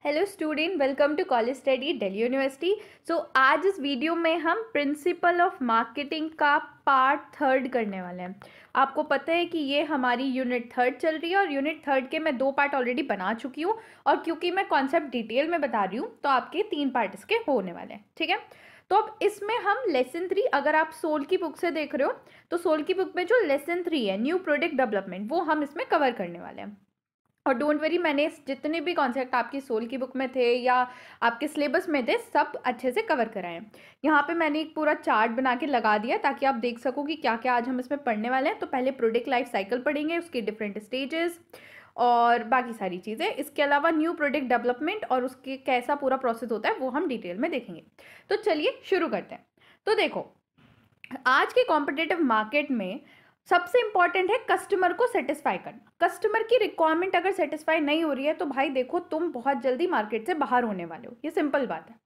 Hello student, welcome to college study Delhi university. आज इस video में हम प्रिंसिपल ऑफ मार्केटिंग का पार्ट थर्ड करने वाले हैं। आपको पता है कि ये हमारी यूनिट थर्ड चल रही है और यूनिट थर्ड के मैं 2 पार्ट ऑलरेडी बना चुकी हूँ और क्योंकि मैं कॉन्सेप्ट डिटेल में बता रही हूँ तो आपके 3 पार्ट इसके होने वाले हैं। ठीक है, तो अब इसमें हम लेसन 3, अगर आप सोल की बुक से देख रहे हो तो सोल की बुक में जो लेसन 3 है, न्यू प्रोडक्ट डेवलपमेंट, वो हम इसमें कवर करने वाले हैं। और डोंट वरी, मैंने जितने भी कॉन्सेप्ट आपकी सोल की बुक में थे या आपके सिलेबस में थे सब अच्छे से कवर कराए हैं। यहाँ पे मैंने एक पूरा चार्ट बना के लगा दिया ताकि आप देख सको कि क्या क्या आज हम इसमें पढ़ने वाले हैं। तो पहले प्रोडक्ट लाइफ साइकिल पढ़ेंगे, उसके डिफरेंट स्टेजेस और बाकी सारी चीज़ें। इसके अलावा न्यू प्रोडक्ट डेवलपमेंट और उसके कैसा पूरा प्रोसेस होता है वो हम डिटेल में देखेंगे। तो चलिए शुरू करते हैं। तो देखो, आज के कॉम्पिटिटिव मार्केट में सबसे इंपॉर्टेंट है कस्टमर को सेटिस्फाई करना। कस्टमर की रिक्वायरमेंट अगर सेटिस्फाई नहीं हो रही है तो भाई देखो, तुम बहुत जल्दी मार्केट से बाहर होने वाले हो, ये सिंपल बात है।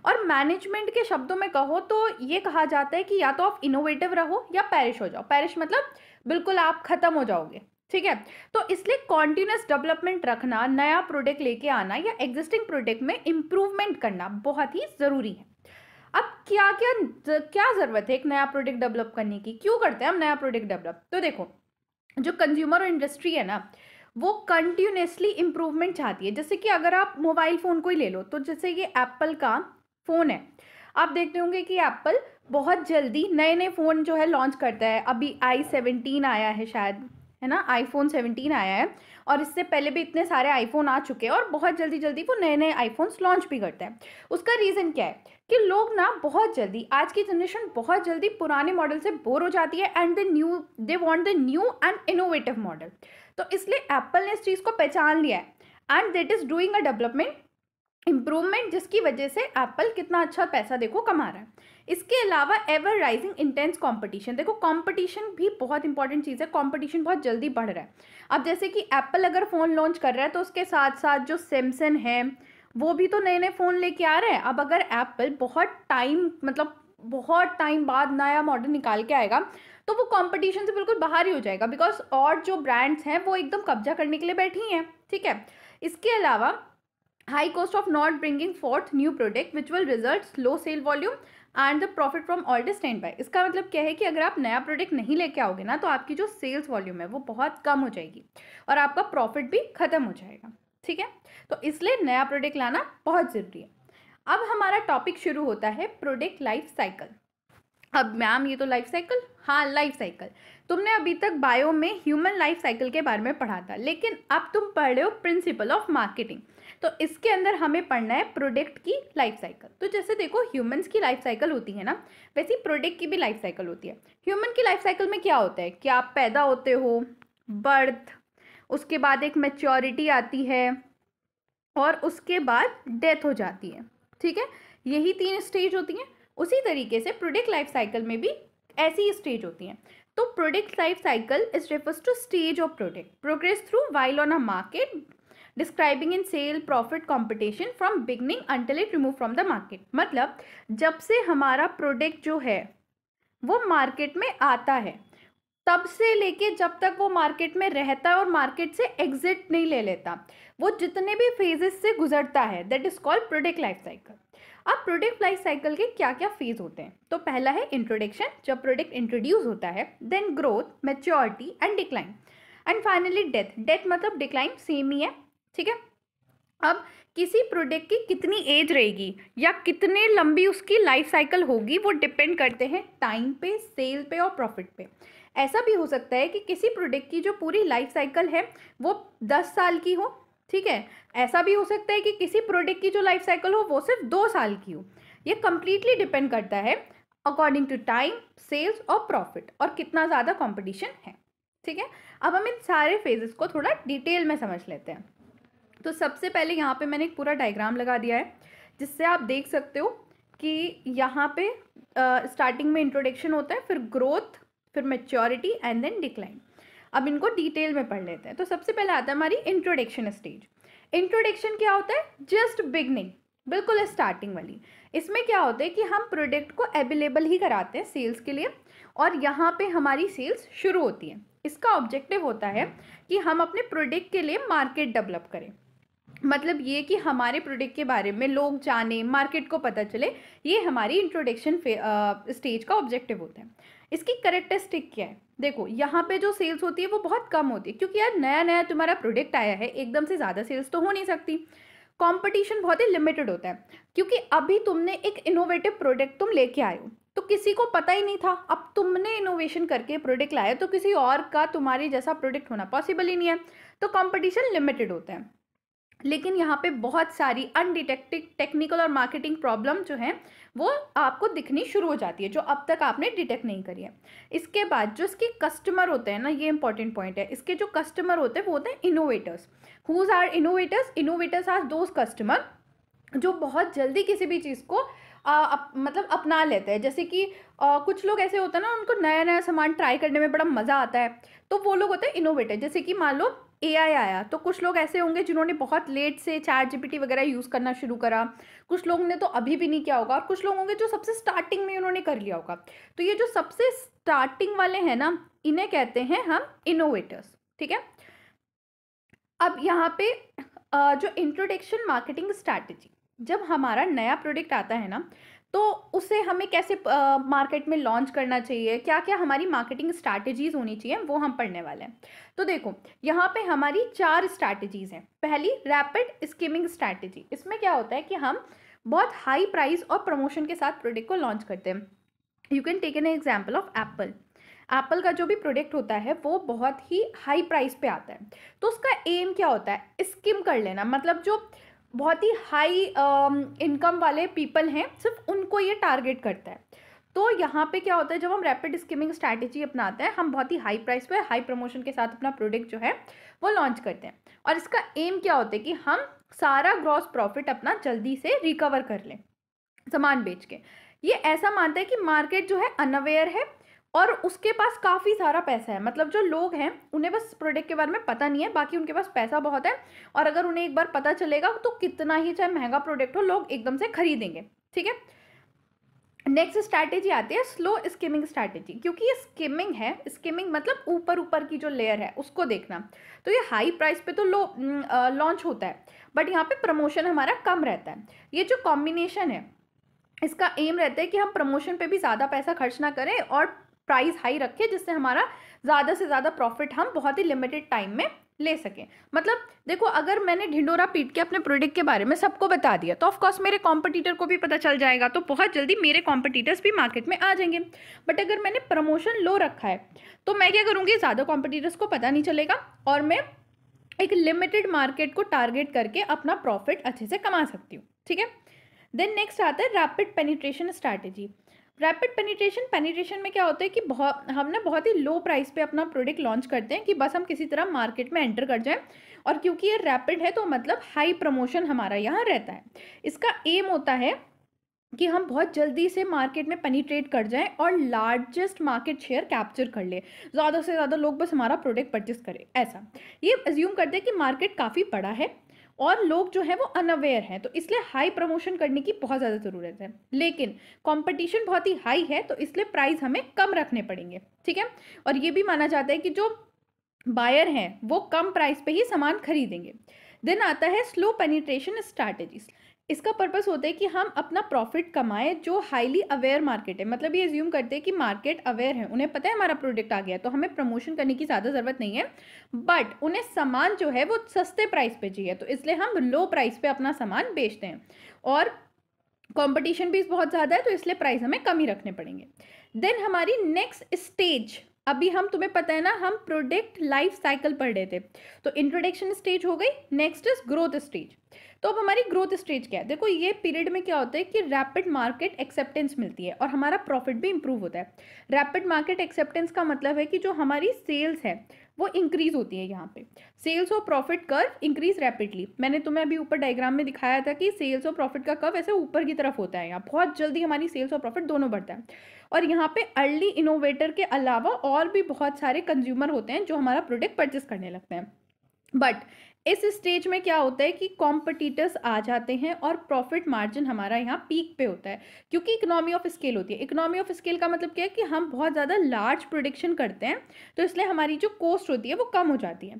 और मैनेजमेंट के शब्दों में कहो तो ये कहा जाता है कि या तो आप इनोवेटिव रहो या पेरिश हो जाओ। पेरिश मतलब बिल्कुल आप खत्म हो जाओगे। ठीक है, तो इसलिए कॉन्टिन्यूस डेवलपमेंट रखना, नया प्रोडक्ट लेके आना या एग्जिस्टिंग प्रोडक्ट में इंप्रूवमेंट करना बहुत ही ज़रूरी है। अब क्या क्या क्या ज़रूरत है एक नया प्रोडक्ट डेवलप करने की, क्यों करते हैं हम नया प्रोडक्ट डेवलप? तो देखो, जो कंज्यूमर और इंडस्ट्री है ना, वो कंटिन्यूसली इम्प्रूवमेंट चाहती है। जैसे कि अगर आप मोबाइल फ़ोन को ही ले लो, तो जैसे ये एप्पल का फ़ोन है, आप देखते होंगे कि एप्पल बहुत जल्दी नए नए फ़ोन जो है लॉन्च करता है। अभी i17 आया है शायद, है ना, आईफोन 17 आया है और इससे पहले भी इतने सारे आईफोन आ चुके हैं और बहुत जल्दी जल्दी वो नए नए आईफोन्स लॉन्च भी करते हैं। उसका रीज़न क्या है कि लोग ना बहुत जल्दी, आज की जनरेशन बहुत जल्दी पुराने मॉडल से बोर हो जाती है and they want the new and innovative model. तो इसलिए एप्पल ने इस चीज़ को पहचान लिया है and that is doing a development improvement, जिसकी वजह से एप्पल कितना अच्छा पैसा देखो कमा रहा है। इसके अलावा एवर राइजिंग इंटेंस कंपटीशन, देखो कंपटीशन भी बहुत इंपॉर्टेंट चीज़ है। कंपटीशन बहुत जल्दी बढ़ रहा है। अब जैसे कि एप्पल अगर फ़ोन लॉन्च कर रहा है तो उसके साथ साथ जो सैमसंग है वो भी तो नए नए फ़ोन लेके आ रहे हैं। अब अगर एप्पल बहुत टाइम बाद नया मॉडल निकाल के आएगा तो वो कंपटीशन से बिल्कुल बाहर ही हो जाएगा, बिकॉज और जो ब्रांड्स हैं वो एकदम कब्जा करने के लिए बैठी हैं। ठीक है, इसके अलावा high cost of not bringing forth new product which will result low sale volume and the profit from all stand by. इसका मतलब क्या है कि अगर आप नया प्रोडक्ट नहीं लेके आओगे ना तो आपकी जो सेल्स वॉल्यूम है वो बहुत कम हो जाएगी और आपका प्रॉफिट भी खत्म हो जाएगा। ठीक है, तो इसलिए नया प्रोडक्ट लाना बहुत ज़रूरी है। अब हमारा टॉपिक शुरू होता है प्रोडक्ट लाइफ साइकिल। अब मैम ये तो लाइफ साइकिल, हाँ लाइफ साइकिल। तुमने अभी तक बायो में ह्यूमन लाइफ साइकिल के बारे में पढ़ा था, लेकिन अब तुम पढ़ रहे हो प्रिंसिपल ऑफ मार्केटिंग। तो इसके अंदर हमें पढ़ना है प्रोडक्ट की लाइफ साइकिल। तो जैसे देखो, ह्यूमंस की लाइफ साइकिल होती है ना, वैसे ही प्रोडक्ट की भी लाइफ साइकिल होती है। ह्यूमन की लाइफ साइकिल में क्या होता है कि आप पैदा होते हो, बर्थ, उसके बाद एक मैच्योरिटी आती है और उसके बाद डेथ हो जाती है। ठीक है, यही 3 स्टेज होती हैं। उसी तरीके से प्रोडक्ट लाइफ साइकिल में भी ऐसी ही स्टेज होती हैं। तो product life cycle is refers to stage of product progress through while on a market, describing in sale profit competition from beginning until it remove from the market. मतलब जब से हमारा प्रोडक्ट जो है वो मार्केट में आता है तब से लेके जब तक वो मार्केट में रहता है और मार्केट से एग्जिट नहीं ले लेता, वो जितने भी फेजेस से गुजरता है, that is called product life cycle. अब प्रोडक्ट लाइफ साइकिल के क्या क्या फेज होते हैं? तो पहला है इंट्रोडक्शन, जब प्रोडक्ट इंट्रोड्यूस होता है, then growth, maturity and decline, and finally death. Death मतलब डिक्लाइन सेम ही है। ठीक है, अब किसी प्रोडक्ट की कितनी एज रहेगी या कितने लंबी उसकी लाइफ साइकिल होगी वो डिपेंड करते हैं टाइम पे, सेल पे और प्रॉफिट पे। ऐसा भी हो सकता है कि किसी प्रोडक्ट की जो पूरी लाइफ साइकिल है वो 10 साल की हो। ठीक है, ऐसा भी हो सकता है कि किसी प्रोडक्ट की जो लाइफ साइकिल हो वो सिर्फ 2 साल की हो। ये कंप्लीटली डिपेंड करता है अकॉर्डिंग टू टाइम, सेल्स और प्रॉफिट और कितना ज़्यादा कॉम्पिटिशन है। ठीक है, अब हम इन सारे फेजेस को थोड़ा डिटेल में समझ लेते हैं। तो सबसे पहले यहाँ पे मैंने एक पूरा डायग्राम लगा दिया है जिससे आप देख सकते हो कि यहाँ पे स्टार्टिंग में इंट्रोडक्शन होता है, फिर ग्रोथ, फिर मैच्योरिटी एंड देन डिक्लाइन। अब इनको डिटेल में पढ़ लेते हैं। तो सबसे पहले आता है हमारी इंट्रोडक्शन स्टेज। इंट्रोडक्शन क्या होता है? जस्ट बिगनिंग, बिल्कुल स्टार्टिंग वाली। इसमें क्या होता है कि हम प्रोडक्ट को अवेलेबल ही कराते हैं सेल्स के लिए और यहाँ पे हमारी सेल्स शुरू होती है। इसका ऑब्जेक्टिव होता है कि हम अपने प्रोडक्ट के लिए मार्केट डेवलप करें। मतलब ये कि हमारे प्रोडक्ट के बारे में लोग जाने, मार्केट को पता चले, ये हमारी इंट्रोडक्शन स्टेज का ऑब्जेक्टिव होता है। इसकी करेक्टरिस्टिक क्या है? देखो यहाँ पे जो सेल्स होती है वो बहुत कम होती है, क्योंकि यार नया नया तुम्हारा प्रोडक्ट आया है, एकदम से ज़्यादा सेल्स तो हो नहीं सकती। कंपटीशन बहुत ही लिमिटेड होता है, क्योंकि अभी तुमने एक इनोवेटिव प्रोडक्ट तुम लेके आए हो, तो किसी को पता ही नहीं था। अब तुमने इनोवेशन करके प्रोडक्ट लाया, तो किसी और का तुम्हारी जैसा प्रोडक्ट होना पॉसिबल ही नहीं है, तो कंपटीशन लिमिटेड होता है। लेकिन यहाँ पे बहुत सारी अनडिटेक्टेड टेक्निकल और मार्केटिंग प्रॉब्लम जो है वो आपको दिखनी शुरू हो जाती है, जो अब तक आपने डिटेक्ट नहीं करी है। इसके बाद जो इसके कस्टमर होते हैं ना, ये इंपॉर्टेंट पॉइंट है, इसके जो कस्टमर होते हैं वो होते हैं innovators. Who's are innovators? Innovators are those customer जो बहुत जल्दी किसी भी चीज़ को मतलब अपना लेते हैं। जैसे कि कुछ लोग ऐसे होते हैं ना, उनको नया नया सामान ट्राई करने में बड़ा मज़ा आता है, तो वो लोग होते हैं इनोवेटर। जैसे कि मान लो एआई आया, तो कुछ लोग ऐसे होंगे जिन्होंने बहुत लेट से चैट जीपीटी वगैरह यूज़ करना शुरू करा, कुछ लोगों ने तो अभी भी नहीं किया होगा, और कुछ लोग होंगे जो सबसे स्टार्टिंग में उन्होंने कर लिया होगा। तो ये जो सबसे स्टार्टिंग वाले हैं ना, इन्हें कहते हैं हम इनोवेटर्स। ठीक है। अब यहाँ पे जो इंट्रोडक्शन मार्केटिंग स्ट्रैटेजी, जब हमारा नया प्रोडक्ट आता है ना, तो उसे हमें कैसे मार्केट में लॉन्च करना चाहिए, क्या क्या हमारी मार्केटिंग स्ट्रैटेजीज होनी चाहिए, वो हम पढ़ने वाले हैं। तो देखो यहाँ पे हमारी 4 स्ट्रैटेजीज हैं। पहली, रैपिड स्किमिंग स्ट्रैटेजी। इसमें क्या होता है कि हम बहुत हाई प्राइस और प्रमोशन के साथ प्रोडक्ट को लॉन्च करते हैं। You can take an example of Apple. Apple का जो भी प्रोडक्ट होता है वो बहुत ही हाई प्राइस पे आता है, तो उसका एम क्या होता है? स्किम कर लेना, मतलब जो बहुत ही हाई इनकम वाले पीपल हैं, सिर्फ उनको ये टारगेट करता है। तो यहाँ पे क्या होता है, जब हम रैपिड स्किमिंग स्ट्रैटेजी अपनाते हैं, हम बहुत ही हाई प्राइस पे हाई प्रमोशन के साथ अपना प्रोडक्ट जो है वो लॉन्च करते हैं। और इसका एम क्या होता है कि हम सारा ग्रॉस प्रॉफिट अपना जल्दी से रिकवर कर लें सामान बेच के। ये ऐसा मानता है कि मार्केट जो है अनअवेयर है और उसके पास काफ़ी सारा पैसा है। मतलब जो लोग हैं उन्हें बस प्रोडक्ट के बारे में पता नहीं है, बाकी उनके पास पैसा बहुत है, और अगर उन्हें एक बार पता चलेगा तो कितना ही चाहे महंगा प्रोडक्ट हो, लोग एकदम से खरीदेंगे। ठीक है। नेक्स्ट स्ट्रैटेजी आती है स्लो स्किमिंग स्ट्रैटेजी। क्योंकि ये स्किमिंग है, स्किमिंग मतलब ऊपर ऊपर की जो लेयर है उसको देखना, तो ये हाई प्राइस पे तो लॉन्च होता है, बट यहाँ पे प्रमोशन हमारा कम रहता है। ये जो कॉम्बिनेशन है, इसका एम रहता है कि हम प्रमोशन पे भी ज़्यादा पैसा खर्च ना करें और प्राइस हाई रखें, जिससे हमारा ज़्यादा से ज़्यादा प्रॉफिट हम बहुत ही लिमिटेड टाइम में ले सकें। मतलब देखो, अगर मैंने ढिंडोरा पीट के अपने प्रोडक्ट के बारे में सबको बता दिया, तो ऑफकोर्स मेरे कॉम्पिटिटर को भी पता चल जाएगा, तो बहुत जल्दी मेरे कॉम्पिटिटर्स भी मार्केट में आ जाएंगे। बट अगर मैंने प्रमोशन लो रखा है, तो मैं क्या करूँगी, ज़्यादा कॉम्पिटिटर्स को पता नहीं चलेगा और मैं एक लिमिटेड मार्केट को टारगेट करके अपना प्रॉफिट अच्छे से कमा सकती हूँ। ठीक है। देन नेक्स्ट आता है rapid penetration strategy. Rapid penetration में क्या होता है कि हम ना बहुत ही लो प्राइस पे अपना प्रोडक्ट लॉन्च करते हैं कि बस हम किसी तरह मार्केट में एंटर कर जाएं, और क्योंकि ये रैपिड है तो मतलब हाई प्रमोशन हमारा यहाँ रहता है। इसका एम होता है कि हम बहुत जल्दी से मार्केट में पेनिट्रेट कर जाएं और लार्जेस्ट मार्केट शेयर कैप्चर कर ले, ज़्यादा से ज़्यादा लोग बस हमारा प्रोडक्ट परचेस करें। ऐसा ये अज्यूम करते हैं कि मार्केट काफ़ी बड़ा है और लोग जो है वो अनअवेयर हैं, तो इसलिए हाई प्रमोशन करने की बहुत ज़्यादा ज़रूरत है। लेकिन कंपटीशन बहुत ही हाई है, तो इसलिए प्राइस हमें कम रखने पड़ेंगे। ठीक है। और ये भी माना जाता है कि जो बायर हैं वो कम प्राइस पे ही सामान खरीदेंगे। देन आता है स्लो पेनिट्रेशन स्ट्रैटेजीज। इसका पर्पस होता है कि हम अपना प्रॉफिट कमाएं जो हाईली अवेयर मार्केट है। मतलब ये एज्यूम करते हैं कि मार्केट अवेयर है, उन्हें पता है हमारा प्रोडक्ट आ गया, तो हमें प्रमोशन करने की ज़्यादा ज़रूरत नहीं है, बट उन्हें सामान जो है वो सस्ते प्राइस पे चाहिए, तो इसलिए हम लो प्राइस पे अपना सामान बेचते हैं। और कंपटीशन भी बहुत ज़्यादा है, तो इसलिए प्राइस हमें कम ही रखने पड़ेंगे। देन हमारी नेक्स्ट स्टेज, अभी हम तुम्हें पता है ना, हम प्रोडक्ट लाइफ साइकिल पढ़ रहे थे, तो इंट्रोडक्शन स्टेज हो गई, नेक्स्ट इज ग्रोथ स्टेज। तो अब हमारी ग्रोथ स्टेज क्या है? देखो ये पीरियड में क्या होता है कि रैपिड मार्केट एक्सेप्टेंस मिलती है और हमारा प्रॉफिट भी इंप्रूव होता है। रैपिड मार्केट एक्सेप्टेंस का मतलब है कि जो हमारी सेल्स है वो इंक्रीज होती है। यहाँ पे सेल्स और प्रॉफिट कर्व इंक्रीज रैपिडली। मैंने तुम्हें अभी ऊपर डायग्राम में दिखाया था कि सेल्स और प्रॉफिट का कर्व ऐसे ऊपर की तरफ होता है, यहाँ बहुत जल्दी हमारी सेल्स और प्रॉफिट दोनों बढ़ता है। और यहाँ पे अर्ली इनोवेटर के अलावा और भी बहुत सारे कंज्यूमर होते हैं जो हमारा प्रोडक्ट परचेस करने लगते हैं। बट इस स्टेज में क्या होता है कि कॉम्पिटिटर्स आ जाते हैं और प्रॉफिट मार्जिन हमारा यहाँ पीक पे होता है, क्योंकि इकोनॉमी ऑफ स्केल होती है। इकोनॉमी ऑफ स्केल का मतलब क्या है कि हम बहुत ज़्यादा लार्ज प्रोडक्शन करते हैं, तो इसलिए हमारी जो कॉस्ट होती है वो कम हो जाती है।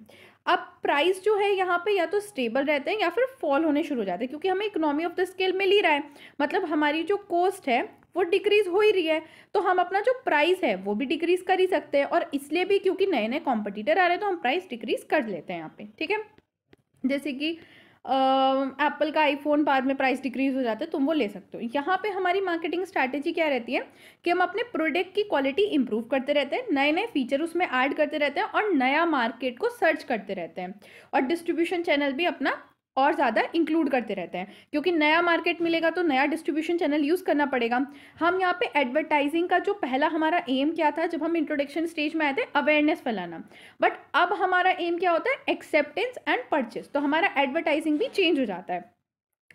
अब प्राइस जो है यहाँ पे या तो स्टेबल रहते हैं या फिर फॉल होने शुरू हो जाते हैं, क्योंकि हमें इकोनॉमी ऑफ द स्केल मिल ही रहा है, मतलब हमारी जो कॉस्ट है वो डिक्रीज हो ही रही है, तो हम अपना जो प्राइस है वो भी डिक्रीज कर ही सकते हैं। और इसलिए भी क्योंकि नए नए कॉम्पिटिटर आ रहे हैं तो हम प्राइस डिक्रीज कर लेते हैं यहाँ पे, ठीक है। जैसे कि एप्पल का आईफोन बाद में प्राइस डिक्रीज हो जाता है, तुम वो ले सकते हो। यहाँ पे हमारी मार्केटिंग स्ट्रैटेजी क्या रहती है कि हम अपने प्रोडक्ट की क्वालिटी इंप्रूव करते रहते हैं, नए नए फीचर उसमें ऐड करते रहते हैं और नया मार्केट को सर्च करते रहते हैं, और डिस्ट्रीब्यूशन चैनल भी अपना और ज़्यादा इंक्लूड करते रहते हैं, क्योंकि नया मार्केट मिलेगा तो नया डिस्ट्रीब्यूशन चैनल यूज़ करना पड़ेगा। हम यहाँ पे एडवर्टाइजिंग का जो पहला हमारा एम क्या था जब हम इंट्रोडक्शन स्टेज में आए थे, अवेयरनेस फैलाना, बट अब हमारा एम क्या होता है, एक्सेप्टेंस एंड परचेस, तो हमारा एडवर्टाइजिंग भी चेंज हो जाता है,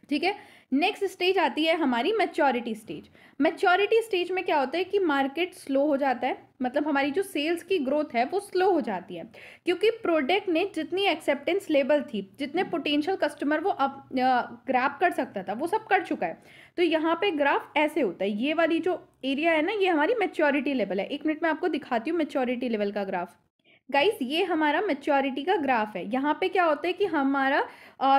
ठीक है। नेक्स्ट स्टेज आती है हमारी मैच्योरिटी स्टेज। मैच्योरिटी स्टेज में क्या होता है कि मार्केट स्लो हो जाता है, मतलब हमारी जो सेल्स की ग्रोथ है वो स्लो हो जाती है, क्योंकि प्रोडक्ट ने जितनी एक्सेप्टेंस लेवल थी, जितने पोटेंशियल कस्टमर वो अब ग्रैब कर सकता था वो सब कर चुका है। तो यहाँ पे ग्राफ ऐसे होता है, ये वाली जो एरिया है ना ये हमारी मैच्योरिटी लेवल है। 1 मिनट में आपको दिखाती हूँ मैच्योरिटी लेवल का ग्राफ। गाइस ये हमारा मैच्योरिटी का ग्राफ है। यहाँ पे क्या होता है कि हमारा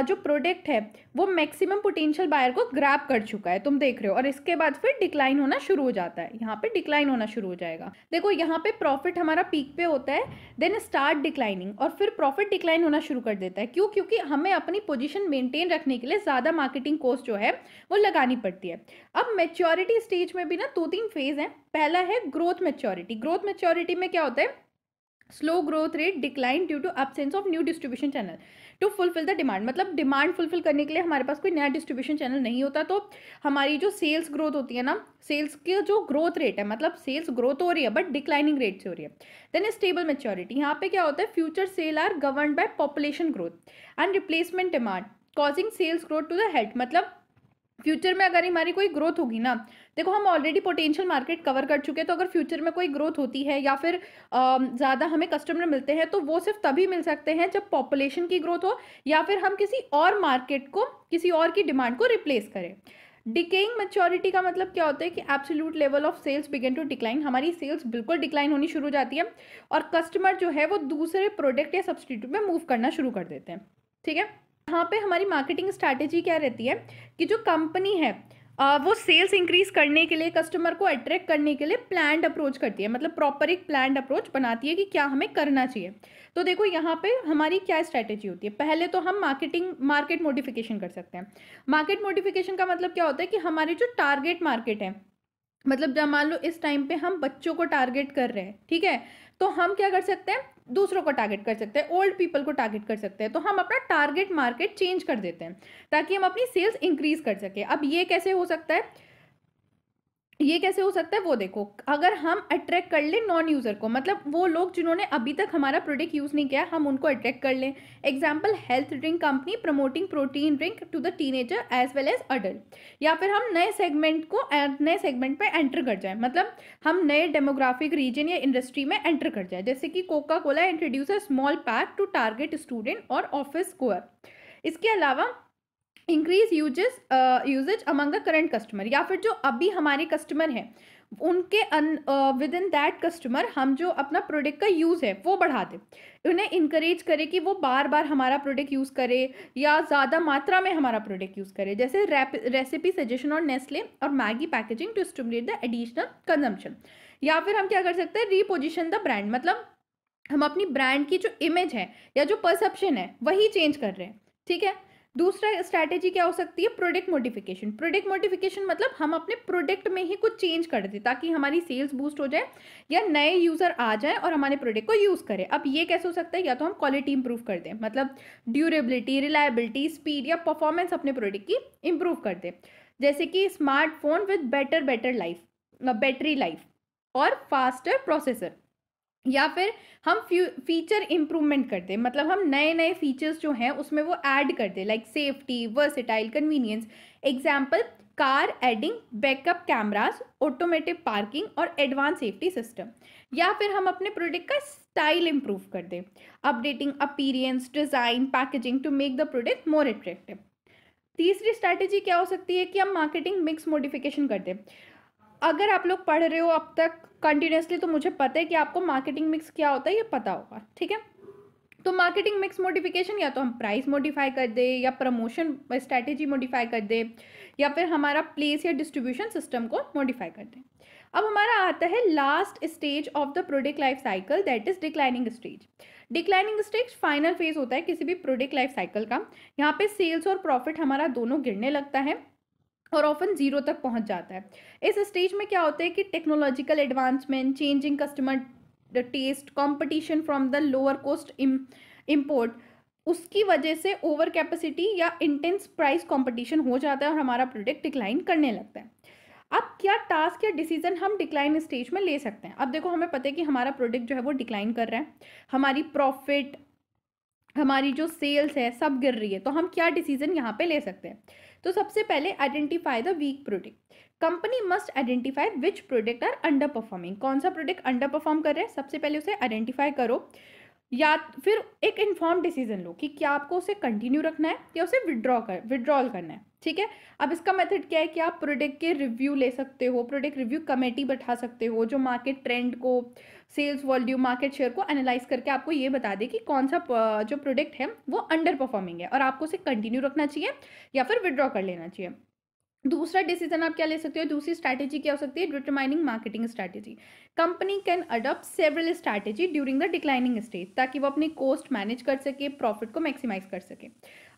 जो प्रोडक्ट है वो मैक्सिमम पोटेंशियल बायर को ग्रैब कर चुका है, तुम देख रहे हो, और इसके बाद फिर डिक्लाइन होना शुरू हो जाता है, यहाँ पे डिक्लाइन होना शुरू हो जाएगा। देखो यहाँ पे प्रॉफिट हमारा पीक पे होता है, देन स्टार्ट डिक्लाइनिंग, और फिर प्रॉफिट डिक्लाइन होना शुरू कर देता है। क्यों? क्योंकि हमें अपनी पोजीशन मेंटेन रखने के लिए ज़्यादा मार्केटिंग कॉस्ट जो है वो लगानी पड़ती है। अब मैच्योरिटी स्टेज में भी ना 2-3 फेज हैं। पहला है ग्रोथ मैच्योरिटी। ग्रोथ मैच्योरिटी में क्या होता है, slow growth rate decline due to absence of new distribution channel to fulfil the demand, मतलब डिमांड फुलफिल करने के लिए हमारे पास कोई नया डिस्ट्रीब्यूशन चैनल नहीं होता, तो हमारी जो सेल्स ग्रोथ होती है ना, सेल्स की जो ग्रोथ रेट है, मतलब सेल्स ग्रोथ हो रही है बट डिक्लाइनिंग रेट से हो रही है। देन स्टेबल मैच्योरिटी, यहाँ पे क्या होता है, future sale are govern by population growth and replacement demand causing sales growth to the head, मतलब फ्यूचर में अगर हमारी कोई ग्रोथ होगी ना, देखो हम ऑलरेडी पोटेंशियल मार्केट कवर कर चुके हैं, तो अगर फ्यूचर में कोई ग्रोथ होती है या फिर ज़्यादा हमें कस्टमर मिलते हैं तो वो सिर्फ तभी मिल सकते हैं जब पॉपुलेशन की ग्रोथ हो या फिर हम किसी और मार्केट को, किसी और की डिमांड को रिप्लेस करें। डिकेइंग मैच्योरिटी का मतलब क्या होता है कि absolute level of sales begin to decline, हमारी सेल्स बिल्कुल डिक्लाइन होनी शुरू हो जाती है और कस्टमर जो है वो दूसरे प्रोडक्ट या सब्सटीट्यूट में मूव करना शुरू कर देते हैं, ठीक है। यहाँ पे हमारी मार्केटिंग स्ट्रैटेजी क्या रहती है कि जो कंपनी है वो सेल्स इंक्रीज करने के लिए, कस्टमर को अट्रैक्ट करने के लिए प्लान्ड अप्रोच करती है, मतलब प्रॉपर एक प्लान्ड अप्रोच बनाती है कि क्या हमें करना चाहिए। तो देखो यहाँ पे हमारी क्या स्ट्रैटेजी होती है, पहले तो हम मार्केट मॉडिफिकेशन कर सकते हैं। मार्केट मॉडिफिकेशन का मतलब क्या होता है कि हमारी जो टारगेट मार्केट है, मतलब जब मान लो इस टाइम पे हम बच्चों को टारगेट कर रहे हैं, ठीक है, तो हम क्या कर सकते हैं, दूसरों को टारगेट कर सकते हैं, ओल्ड पीपल को टारगेट कर सकते हैं, तो हम अपना टारगेट मार्केट चेंज कर देते हैं ताकि हम अपनी सेल्स इंक्रीज कर सके। अब ये कैसे हो सकता है, ये कैसे हो सकता है वो देखो, अगर हम अट्रैक्ट कर लें नॉन यूज़र को, मतलब वो लोग जिन्होंने अभी तक हमारा प्रोडक्ट यूज़ नहीं किया, हम उनको अट्रैक्ट कर लें। Example, health drink company promoting protein drink to the teenager as well as adult, या फिर हम नए सेगमेंट पे एंटर कर जाएं, मतलब हम नए डेमोग्राफिक रीजन या इंडस्ट्री में एंटर कर जाए, जैसे कि Coca Cola introduce a small pack to target student और ऑफिस गोअर। इसके अलावा increase usage among the current customer, या फिर जो अभी हमारे कस्टमर हैं उनके विद इन दैट कस्टमर हम जो अपना प्रोडक्ट का यूज़ है वो बढ़ा दें, उन्हें इंकरेज करें कि वो बार बार हमारा प्रोडक्ट यूज़ करे या ज़्यादा मात्रा में हमारा प्रोडक्ट यूज़ करे, जैसे रेसिपी सजेशन और नेस्ले और Maggi packaging to stimulate the additional consumption. या फिर हम क्या कर सकते हैं, रीपोजिशन द ब्रांड, मतलब हम अपनी ब्रांड की जो इमेज है या जो परसेप्शन है वही चेंज कर रहे हैं, ठीक है। दूसरा स्ट्रैटेजी क्या हो सकती है, प्रोडक्ट मॉडिफिकेशन। प्रोडक्ट मॉडिफिकेशन मतलब हम अपने प्रोडक्ट में ही कुछ चेंज कर दें ताकि हमारी सेल्स बूस्ट हो जाए या नए यूज़र आ जाए और हमारे प्रोडक्ट को यूज़ करें। अब ये कैसे हो सकता है, या तो हम क्वालिटी इंप्रूव कर दें, मतलब ड्यूरेबिलिटी, रिलायबिलिटी, स्पीड या परफॉर्मेंस अपने प्रोडक्ट की इंप्रूव कर दें, जैसे कि स्मार्टफोन विद बैटरी लाइफ और फास्टर प्रोसेसर। या फिर हम फीचर इंप्रूवमेंट कर दें, मतलब हम नए नए फीचर्स जो हैं उसमें वो ऐड कर दें, like safety, versatile, convenience. Example, car adding backup cameras, automatic parking और एडवांस सेफ्टी सिस्टम। या फिर हम अपने प्रोडक्ट का स्टाइल इंप्रूव कर दें, updating appearance, design, packaging to make the product more attractive. तीसरी स्ट्रैटेजी क्या हो सकती है कि हम मार्केटिंग मिक्स मॉडिफिकेशन कर दें। अगर आप लोग पढ़ रहे हो अब तक कंटिन्यूसली तो मुझे पता है कि आपको मार्केटिंग मिक्स क्या होता है ये पता होगा, ठीक है। तो मार्केटिंग मिक्स मॉडिफिकेशन या तो हम प्राइस मॉडिफाई कर दें या प्रमोशन स्ट्रैटेजी मॉडिफाई कर दें या फिर हमारा प्लेस या डिस्ट्रीब्यूशन सिस्टम को मॉडिफाई कर दें। अब हमारा आता है last stage of the product life cycle, that is declining stage. Declining stage final phase होता है किसी भी प्रोडक्ट लाइफ साइकिल का। यहाँ पे सेल्स और प्रॉफिट हमारा दोनों गिरने लगता है और ऑफन जीरो तक पहुंच जाता है। इस स्टेज में क्या होता है कि technological advancement, changing customer taste, competition from the lower cost import, उसकी वजह से ओवर कैपेसिटी या इंटेंस प्राइस कंपटीशन हो जाता है और हमारा प्रोडक्ट डिक्लाइन करने लगता है। अब क्या टास्क या डिसीजन हम डिक्लाइन स्टेज में ले सकते हैं? अब देखो, हमें पता है कि हमारा प्रोडक्ट जो है वो डिक्लाइन कर रहा है, हमारी प्रॉफिट, हमारी जो सेल्स है सब गिर रही है, तो हम क्या डिसीजन यहाँ पे ले सकते हैं? तो सबसे पहले identify the weak product. Company must identify which product are under performing. कौन सा प्रोडक्ट अंडर परफॉर्म कर रहे हैं, सबसे पहले उसे आइडेंटिफाई करो, या फिर एक इन्फॉर्म डिसीजन लो कि क्या आपको उसे कंटिन्यू रखना है या उसे विड्रॉल करना है। ठीक है, अब इसका मेथड क्या है कि आप प्रोडक्ट के रिव्यू ले सकते हो, प्रोडक्ट रिव्यू कमेटी बैठा सकते हो जो मार्केट ट्रेंड को, सेल्स वॉल्यूम, मार्केट शेयर को एनालाइज करके आपको ये बता दे कि कौन सा जो प्रोडक्ट है वो अंडर परफॉर्मिंग है और आपको उसे कंटिन्यू रखना चाहिए या फिर विड्रॉ कर लेना चाहिए। दूसरा डिसीजन आप क्या ले सकते हो, दूसरी स्ट्रैटेजी क्या हो सकती है, determining marketing strategy. Company can adopt several strategy during the declining stage ताकि वो अपनी कॉस्ट मैनेज कर सके, प्रॉफिट को मैक्सिमाइज कर सके।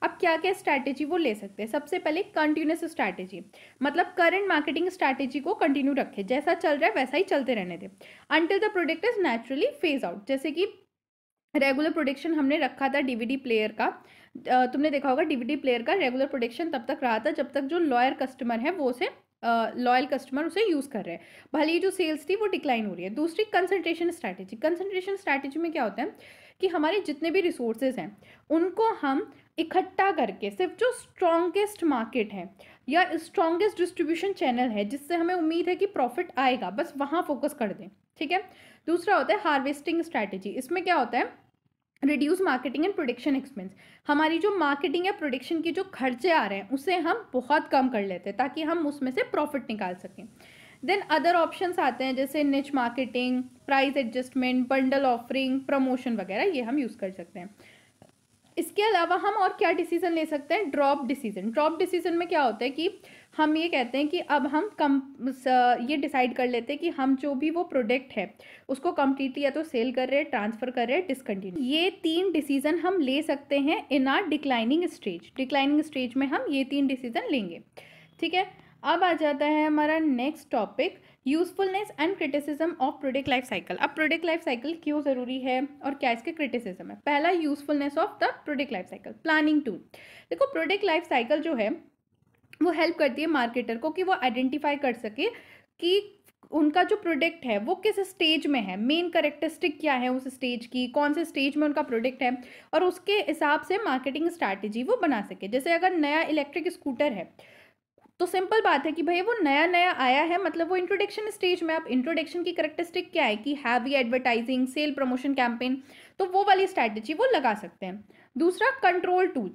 अब क्या क्या स्ट्रैटेजी वो ले सकते हैं? सबसे पहले कंटिन्यूस स्ट्रैटेजी, मतलब करंट मार्केटिंग स्ट्रैटेजी को कंटिन्यू रखे, जैसा चल रहा है वैसा ही चलते रहने दे until the product is naturally phase out. जैसे कि रेगुलर प्रोडक्शन हमने रखा था डीवीडी प्लेयर का, तुमने देखा होगा डीवीडी प्लेयर का रेगुलर प्रोडक्शन तब तक रहा था जब तक जो लॉयल कस्टमर है वो उसे लॉयल कस्टमर उसे यूज़ कर रहे हैं, भले ही जो सेल्स थी वो डिक्लाइन हो रही है। दूसरी कंसंट्रेशन स्ट्रैटेजी। कंसंट्रेशन स्ट्रैटेजी में क्या होता है कि हमारे जितने भी रिसोर्सेज हैं उनको हम इकट्ठा करके सिर्फ जो स्ट्रॉन्गेस्ट मार्केट है या स्ट्रॉन्गेस्ट डिस्ट्रीब्यूशन चैनल है जिससे हमें उम्मीद है कि प्रॉफिट आएगा, बस वहाँ फोकस कर दें। ठीक है, दूसरा होता है हार्वेस्टिंग स्ट्रैटेजी। इसमें क्या होता है, reduce marketing and production expense. हमारी जो मार्केटिंग या प्रोडक्शन की जो खर्चे आ रहे हैं उसे हम बहुत कम कर लेते हैं ताकि हम उसमें से प्रॉफिट निकाल सकें। देन अदर ऑप्शंस आते हैं जैसे निच marketing, price adjustment, bundle offering, promotion वगैरह, ये हम यूज़ कर सकते हैं। इसके अलावा हम और क्या डिसीजन ले सकते हैं, ड्रॉप डिसीजन। ड्रॉप डिसीजन में क्या होता है कि हम ये कहते हैं कि अब हम ये डिसाइड कर लेते हैं कि हम जो भी वो प्रोडक्ट है उसको कम्प्लीटली या तो सेल कर रहे हैं, ट्रांसफ़र कर रहे हैं, डिसकंटिन्यू। ये 3 डिसीजन हम ले सकते हैं इन are declining stage. Declining stage में हम ये 3 डिसीजन लेंगे। ठीक है, अब आ जाता है हमारा next topic, usefulness and criticism of product life cycle. अब प्रोडक्ट लाइफ साइकिल क्यों ज़रूरी है और क्या इसके क्रिटिसिज्म है? पहला, usefulness of the product life cycle. Planning tool. देखो, प्रोडक्ट लाइफ साइकिल जो है वो हेल्प करती है मार्केटर को कि वो आइडेंटिफाई कर सके कि उनका जो प्रोडक्ट है वो किस स्टेज में है, मेन करेक्टरिस्टिक क्या है उस स्टेज की, कौन से स्टेज में उनका प्रोडक्ट है, और उसके हिसाब से मार्केटिंग स्ट्रैटेजी वो बना सके। जैसे अगर नया इलेक्ट्रिक स्कूटर है तो सिंपल बात है कि भाई वो नया नया आया है, मतलब वो इंट्रोडक्शन स्टेज में। अब इंट्रोडक्शन की करेक्टरिस्टिक क्या है कि heavy advertising, sale promotion campaign, तो वो वाली स्ट्रैटेजी वो लगा सकते हैं। दूसरा, control tool.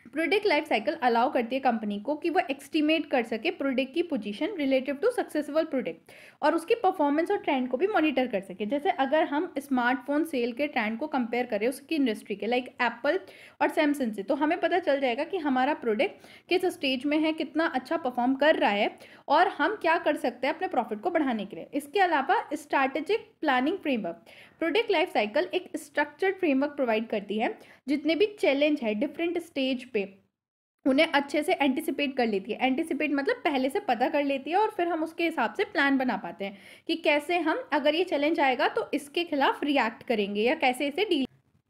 Product life cycle allow करती है कंपनी को कि वो एस्टिमेट कर सके प्रोडक्ट की position relative to successful product और उसकी परफॉर्मेंस और ट्रेंड को भी मॉनिटर कर सके। जैसे अगर हम स्मार्टफोन सेल के ट्रेंड को कंपेयर करें उसकी इंडस्ट्री के, लाइक एप्पल और सैमसंग से, तो हमें पता चल जाएगा कि हमारा प्रोडक्ट किस स्टेज में है, कितना अच्छा परफॉर्म कर रहा है और हम क्या कर सकते हैं अपने प्रॉफिट को बढ़ाने के लिए। इसके अलावा strategic planning framework. Product life cycle एक स्ट्रक्चर्ड फ्रेमवर्क प्रोवाइड करती है, जितने भी चैलेंज है डिफरेंट स्टेज पे उन्हें अच्छे से एंटिसिपेट कर लेती है। एंटिसिपेट मतलब पहले से पता कर लेती है और फिर हम उसके हिसाब से प्लान बना पाते हैं कि कैसे हम, अगर ये चैलेंज आएगा तो इसके खिलाफ रिएक्ट करेंगे या कैसे इसे डील।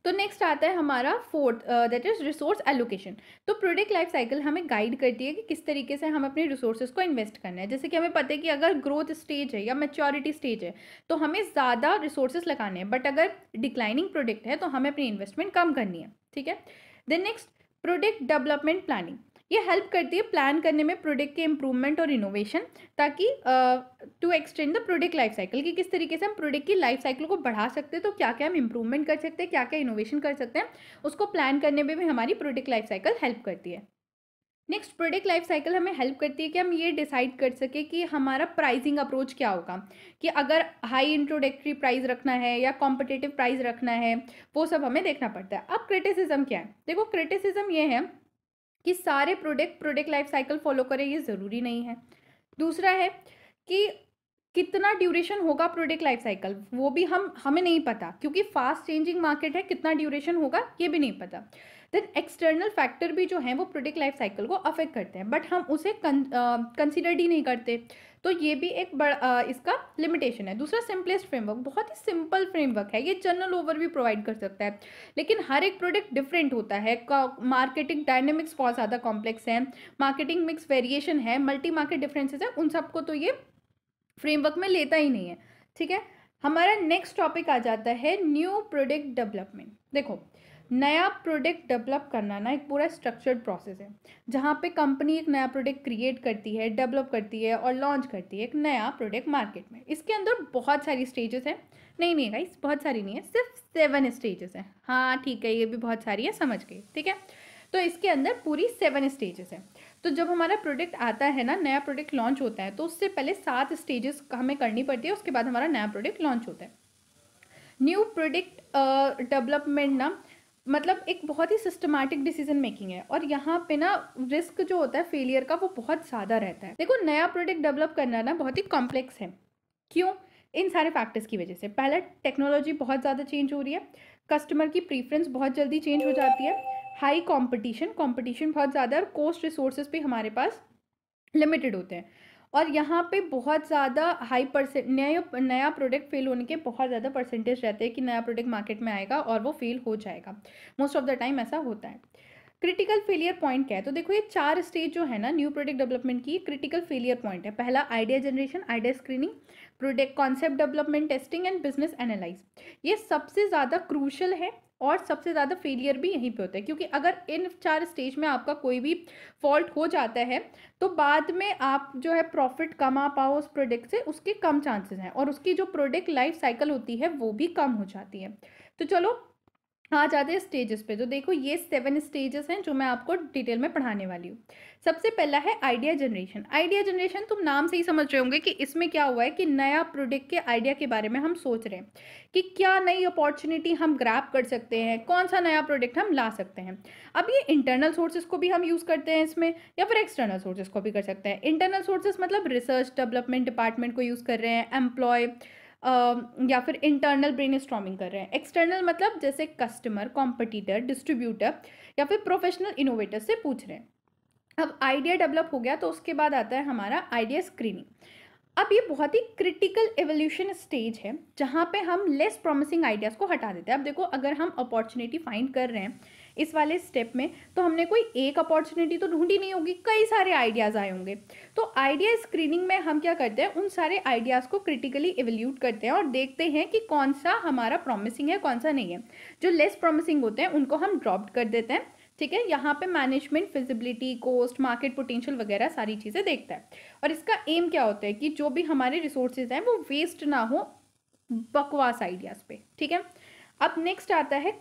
तो नेक्स्ट आता है हमारा fourth, that is resource allocation. तो प्रोडक्ट लाइफ साइकिल हमें गाइड करती है कि किस तरीके से हम अपने रिसोर्सेज को इन्वेस्ट करना है। जैसे कि हमें पता है कि अगर ग्रोथ स्टेज है या मैच्योरिटी स्टेज है तो हमें ज़्यादा रिसोर्सेज लगाने हैं, बट अगर डिक्लाइनिंग प्रोडक्ट है तो हमें अपनी इन्वेस्टमेंट कम करनी है। ठीक है, then next, product development planning. ये हेल्प करती है प्लान करने में प्रोडक्ट के इम्प्रूवमेंट और इनोवेशन, ताकि to extend the product life cycle, कि किस तरीके से हम प्रोडक्ट की लाइफ साइकिल को बढ़ा सकते हैं, तो क्या क्या हम इम्प्रूवमेंट कर सकते हैं, क्या क्या इनोवेशन कर सकते हैं, उसको प्लान करने में भी हमारी प्रोडक्ट लाइफ साइकिल हेल्प करती है। नेक्स्ट, प्रोडक्ट लाइफ साइकिल हमें हेल्प करती है कि हम ये डिसाइड कर सके कि हमारा प्राइसिंग अप्रोच क्या होगा, कि अगर हाई इंट्रोडक्टरी प्राइस रखना है या कॉम्पिटिटिव प्राइस रखना है, वो सब हमें देखना पड़ता है। अब क्रिटिसिज्म क्या है? देखो, क्रिटिसिज्म ये है कि सारे प्रोडक्ट लाइफ साइकिल फॉलो करें, ये ज़रूरी नहीं है। दूसरा है कि कितना ड्यूरेशन होगा प्रोडक्ट लाइफ साइकिल, वो भी हमें नहीं पता, क्योंकि फास्ट चेंजिंग मार्केट है, कितना ड्यूरेशन होगा ये भी नहीं पता। देन एक्सटर्नल फैक्टर भी जो हैं वो प्रोडक्ट लाइफ साइकिल को अफेक्ट करते हैं, बट हम उसे कंसिडर्ड ही नहीं करते, तो ये भी एक बड़ा इसका लिमिटेशन है। दूसरा, सिंपलेस्ट फ्रेमवर्क, बहुत ही सिंपल फ्रेमवर्क है, ये जनरल ओवरव्यू प्रोवाइड कर सकता है, लेकिन हर एक प्रोडक्ट डिफरेंट होता है, मार्केटिंग डायनेमिक्स बहुत ज़्यादा कॉम्प्लेक्स है, मार्केटिंग मिक्स वेरिएशन है, मल्टी मार्केट डिफरेंसेस है, उन सबको तो ये फ्रेमवर्क में लेता ही नहीं है। ठीक है, हमारा नेक्स्ट टॉपिक आ जाता है न्यू प्रोडक्ट डेवलपमेंट। देखो, नया प्रोडक्ट डेवलप करना ना एक पूरा स्ट्रक्चर्ड प्रोसेस है, जहाँ पे कंपनी एक नया प्रोडक्ट क्रिएट करती है, डेवलप करती है और लॉन्च करती है एक नया प्रोडक्ट मार्केट में। इसके अंदर बहुत सारी स्टेजेस हैं। नहीं गाइस, बहुत सारी नहीं है, सिर्फ 7 स्टेजेस हैं। हाँ ठीक है, ये भी बहुत सारी है, समझ गई। ठीक है, तो इसके अंदर पूरी 7 स्टेजेस हैं। तो जब हमारा प्रोडक्ट आता है ना, नया प्रोडक्ट लॉन्च होता है, तो उससे पहले 7 स्टेजेस हमें करनी पड़ती है, उसके बाद हमारा नया प्रोडक्ट लॉन्च होता है। न्यू प्रोडक्ट डेवलपमेंट ना मतलब एक बहुत ही सिस्टमैटिक डिसीजन मेकिंग है, और यहाँ पे ना रिस्क जो होता है फेलियर का वो बहुत ज़्यादा रहता है। देखो, नया प्रोडक्ट डेवलप करना ना बहुत ही कॉम्प्लेक्स है। क्यों? इन सारे फैक्टर्स की वजह से। पहला, टेक्नोलॉजी बहुत ज़्यादा चेंज हो रही है, कस्टमर की प्रीफरेंस बहुत जल्दी चेंज हो जाती है, हाई कंपटीशन बहुत ज़्यादा, और कॉस्ट रिसोर्सेज भी हमारे पास लिमिटेड होते हैं, और यहाँ पे बहुत ज़्यादा हाई परसेंट नया प्रोडक्ट फेल होने के बहुत ज़्यादा परसेंटेज रहते हैं कि नया प्रोडक्ट मार्केट में आएगा और वो फेल हो जाएगा। मोस्ट ऑफ द टाइम ऐसा होता है। क्रिटिकल फेलियर पॉइंट क्या है? तो देखो, ये 4 स्टेज जो है ना न्यू प्रोडक्ट डेवलपमेंट की, क्रिटिकल फेलियर पॉइंट है। पहला, idea generation, idea screening, product concept development, testing and business analyse. ये सबसे ज़्यादा क्रूशल है और सबसे ज़्यादा फेलियर भी यहीं पे होता है, क्योंकि अगर इन 4 स्टेज में आपका कोई भी फॉल्ट हो जाता है तो बाद में आप जो है प्रॉफिट कमा पाओ उस प्रोडक्ट से, उसके कम चांसेस हैं, और उसकी जो प्रोडक्ट लाइफ साइकिल होती है वो भी कम हो जाती है। तो चलो आ जाते हैं स्टेजेस पे। तो देखो, ये 7 स्टेजेस हैं जो मैं आपको डिटेल में पढ़ाने वाली हूँ। सबसे पहला है आइडिया जनरेशन। आइडिया जनरेशन, तुम नाम से ही समझ रहे होंगे कि इसमें क्या हुआ है कि नया प्रोडक्ट के आइडिया के बारे में हम सोच रहे हैं कि क्या नई अपॉर्चुनिटी हम ग्रैब कर सकते हैं, कौन सा नया प्रोडक्ट हम ला सकते हैं। अब ये इंटरनल सोर्सेज को भी हम यूज़ करते हैं इसमें, या फिर एक्सटर्नल सोर्सेज को भी कर सकते हैं। इंटरनल सोर्सेज मतलब रिसर्च डेवलपमेंट डिपार्टमेंट को यूज़ कर रहे हैं, एम्प्लॉय या फिर इंटरनल ब्रेनस्टॉर्मिंग कर रहे हैं। एक्सटर्नल मतलब जैसे कस्टमर, कॉम्पिटिटर, डिस्ट्रीब्यूटर या फिर प्रोफेशनल इनोवेटर से पूछ रहे हैं। अब आइडिया डेवलप हो गया तो उसके बाद आता है हमारा आइडिया स्क्रीनिंग। अब ये बहुत ही क्रिटिकल एवोल्यूशन स्टेज है जहाँ पे हम लेस प्रॉमिसिंग आइडियाज़ को हटा देते हैं। अब देखो, अगर हम अपॉर्चुनिटी फाइंड कर रहे हैं इस वाले स्टेप में, तो हमने कोई एक अपॉर्चुनिटी तो ढूंढी नहीं होगी, कई सारे आइडियाज़ आए होंगे। तो आइडिया स्क्रीनिंग में हम क्या करते हैं, उन सारे आइडियाज़ को क्रिटिकली एवोल्यूट करते हैं और देखते हैं कि कौन सा हमारा प्रॉमिसिंग है, कौन सा नहीं है। जो लेस प्रॉमिसिंग होते हैं उनको हम ड्रॉप कर देते हैं। ठीक है, यहाँ पे management feasibility, cost, market potential वगैरह सारी चीज़ें देखता है। और इसका एम क्या होता है कि जो भी हमारे रिसोर्सेज हैं वो वेस्ट ना हो बकवास आइडियाज़ पे। ठीक है, अब नेक्स्ट आता है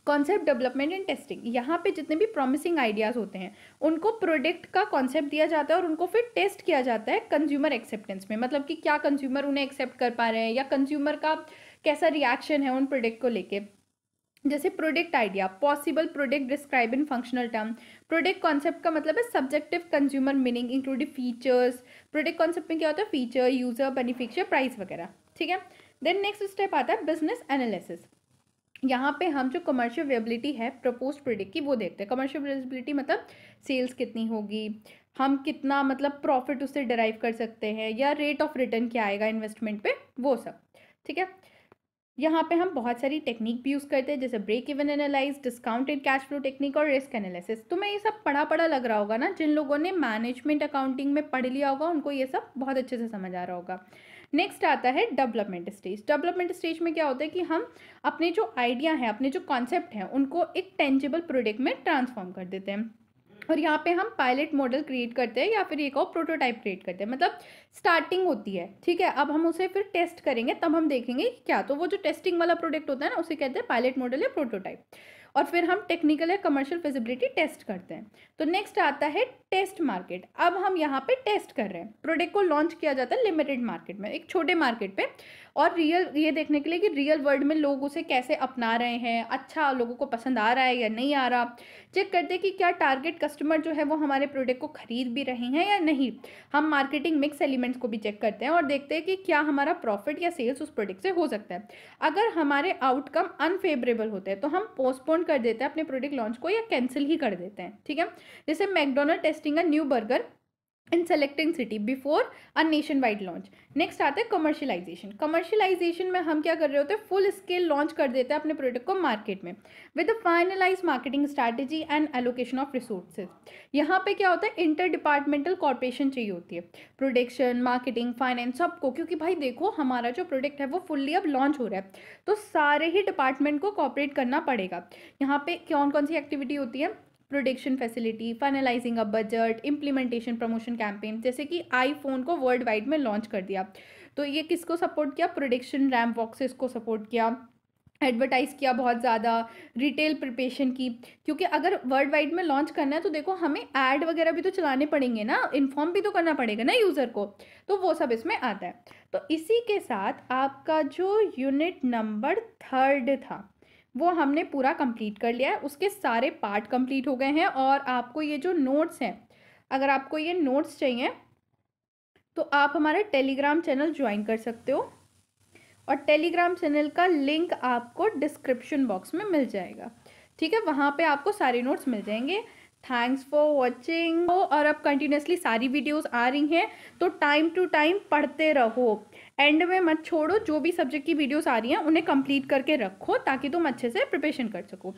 कॉन्सेप्ट डेवलपमेंट एंड टेस्टिंग। यहाँ पे जितने भी प्रॉमिसिंग आइडियाज़ होते हैं उनको प्रोडक्ट का कॉन्सेप्ट दिया जाता है और उनको फिर टेस्ट किया जाता है कंज्यूमर एक्सेप्टेंस में, मतलब कि क्या कंज्यूमर उन्हें एक्सेप्ट कर पा रहे हैं या कंज्यूमर का कैसा रिएक्शन है उन प्रोडक्ट को लेके। जैसे product idea, possible product describe in functional term. Product concept का मतलब है subjective consumer meaning including features. Product concept में क्या होता है, फीचर, यूजर, बेनिफिशियर, प्राइस वगैरह। ठीक है, देन नेक्स्ट स्टेप आता है बिजनेस एनालिसिस। यहाँ पे हम जो कमर्शियल वेबिलिटी है प्रपोज प्रोडक्ट की वो देखते हैं। कमर्शियल वेबिलिटी मतलब सेल्स कितनी होगी, हम कितना मतलब प्रॉफिट उससे डिराइव कर सकते हैं, या रेट ऑफ रिटर्न क्या आएगा इन्वेस्टमेंट पे, वो सब। ठीक है, यहाँ पे हम बहुत सारी टेक्निक भी यूज़ करते हैं, जैसे break even analyse, discounted cash flow technique और रिस्क एनालिसिस। तो मैं ये सब पढ़ा लग रहा होगा ना, जिन लोगों ने मैनेजमेंट अकाउंटिंग में पढ़ लिया होगा उनको ये सब बहुत अच्छे से समझ आ रहा होगा। नेक्स्ट आता है डेवलपमेंट स्टेज। डेवलपमेंट स्टेज में क्या होता है कि हम अपने जो आइडिया हैं, अपने जो कॉन्सेप्ट हैं, उनको एक टेंजिबल प्रोडक्ट में ट्रांसफॉर्म कर देते हैं। और यहाँ पे हम पायलट मॉडल क्रिएट करते हैं या फिर एक और प्रोटोटाइप क्रिएट करते हैं। मतलब स्टार्टिंग होती है, ठीक है, अब हम उसे फिर टेस्ट करेंगे, तब हम देखेंगे कि क्या। तो वो जो टेस्टिंग वाला प्रोडक्ट होता है ना, उसे कहते हैं पायलट मॉडल या प्रोटोटाइप। और फिर हम टेक्निकल या कमर्शियल फिजिबिलिटी टेस्ट करते हैं। तो नेक्स्ट आता है टेस्ट मार्केट। अब हम यहाँ पे टेस्ट कर रहे हैं, प्रोडक्ट को लॉन्च किया जाता है लिमिटेड मार्केट में, एक छोटे मार्केट पे, और रियल ये देखने के लिए कि रियल वर्ल्ड में लोग उसे कैसे अपना रहे हैं, अच्छा लोगों को पसंद आ रहा है या नहीं आ रहा। चेक करते हैं कि क्या टारगेट कस्टमर जो है वो हमारे प्रोडक्ट को खरीद भी रहे हैं या नहीं। हम मार्केटिंग मिक्स एलिमेंट्स को भी चेक करते हैं और देखते हैं कि क्या हमारा प्रॉफिट या सेल्स उस प्रोडक्ट से हो सकता है। अगर हमारे आउटकम अनफेवरेबल होते हैं तो हम पोस्टपोन कर देते हैं अपने प्रोडक्ट लॉन्च को या कैंसिल ही कर देते हैं, ठीक है। जैसे McDonald testing a new burger in selecting city before a nation wide launch. Next आता है कमर्शियलाइजेशन। कमर्शियलाइजेशन में हम क्या कर रहे होते हैं, फुल स्केल लॉन्च कर देते हैं अपने प्रोडक्ट को मार्केट में with finalise marketing strategy and allocation of resources. यहाँ पे क्या होता है, इंटर डिपार्टमेंटल कॉर्पोरेशन चाहिए होती है, प्रोडक्शन, मार्केटिंग, फाइनेंस, सबको, क्योंकि भाई देखो हमारा जो प्रोडक्ट है वो फुल्ली अब लॉन्च हो रहा है, तो सारे ही डिपार्टमेंट को कॉपरेट करना पड़ेगा। यहाँ पे कौन कौन सी एक्टिविटी होती है, production facility, finalising a budget, implementation, promotion campaign. जैसे कि आईफोन को वर्ल्ड वाइड में लॉन्च कर दिया, तो ये किसको सपोर्ट किया, प्रोडक्शन रैम बॉक्सेस को सपोर्ट किया, एडवर्टाइज किया बहुत ज़्यादा, रिटेल प्रिपरेशन की, क्योंकि अगर वर्ल्ड वाइड में लॉन्च करना है तो देखो हमें ऐड वगैरह भी तो चलाने पड़ेंगे ना, इन्फॉर्म भी तो करना पड़ेगा ना यूज़र को, तो वो सब इसमें आता है। तो इसी के साथ आपका जो यूनिट नंबर 3 था वो हमने पूरा कंप्लीट कर लिया है, उसके सारे पार्ट कंप्लीट हो गए हैं। और आपको ये जो नोट्स हैं, अगर आपको ये नोट्स चाहिए तो आप हमारे टेलीग्राम चैनल ज्वाइन कर सकते हो, और टेलीग्राम चैनल का लिंक आपको डिस्क्रिप्शन बॉक्स में मिल जाएगा, ठीक है। वहाँ पे आपको सारे नोट्स मिल जाएंगे। Thanks for watching. और अब कंटिन्यूसली सारी वीडियोस आ रही हैं, तो टाइम टू टाइम पढ़ते रहो, एंड में मत छोड़ो। जो भी सब्जेक्ट की वीडियोस आ रही हैं उन्हें कंप्लीट करके रखो ताकि तुम अच्छे से प्रिपरेशन कर सको।